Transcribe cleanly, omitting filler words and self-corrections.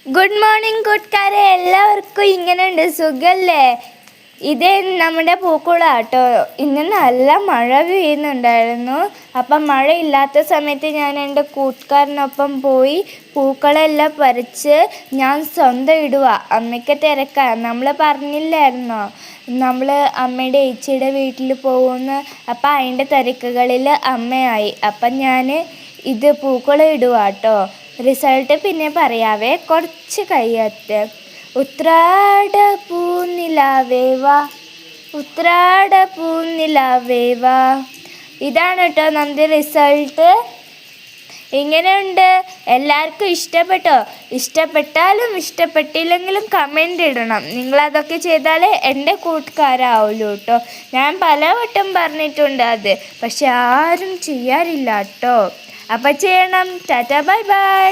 Good morning കൂട്ടുകാരെ, എല്ലാവർക്കും ഇങ്ങനെയുണ്ട്, സുഖല്ലേ? ഇത് നമ്മുടെ പൂക്കുളാട്ടോ. ഇന്ന് നല്ല മഴ പെയ്യുന്നുണ്ടായിരുന്നു. അപ്പം മഴയില്ലാത്ത സമയത്ത് ഞാൻ എൻ്റെ കൂട്ടുകാരനൊപ്പം പോയി പൂക്കളെല്ലാം പറിച്ച് ഞാൻ സ്വന്തം ഇടുക. അമ്മയ്ക്ക് തിരക്കാം. നമ്മൾ പറഞ്ഞില്ലായിരുന്നോ നമ്മൾ അമ്മയുടെ ഏച്ചിയുടെ വീട്ടിൽ പോകുന്നു. അപ്പം അതിൻ്റെ തിരക്കുകളിൽ അമ്മയായി. അപ്പം ഞാൻ ഇത് പൂക്കളം ഇടുക കേട്ടോ. റിസൾട്ട് പിന്നെ പറയാവേ, കുറച്ച് കഴിയട്ടെ. ഉത്രാട പൂനിലാവേ വാ, ഉത്രാട പൂനിലാവേ വാ. ഇതാണ് കേട്ടോ നമ്മുടെ റിസൾട്ട്. എങ്ങനെയുണ്ട്? എല്ലാവർക്കും ഇഷ്ടപ്പെട്ടോ? ഇഷ്ടപ്പെട്ടാലും ഇഷ്ടപ്പെട്ടില്ലെങ്കിലും കമൻ്റ് ഇടണം. നിങ്ങളതൊക്കെ ചെയ്താലേ എൻ്റെ കൂട്ടുകാരാവുള്ളൂ കേട്ടോ. ഞാൻ പലവട്ടം പറഞ്ഞിട്ടുണ്ട് അത്, പക്ഷെ ആരും ചെയ്യാറില്ല കേട്ടോ. അപ്പം ചെയ്യണം. Tata, bye bye.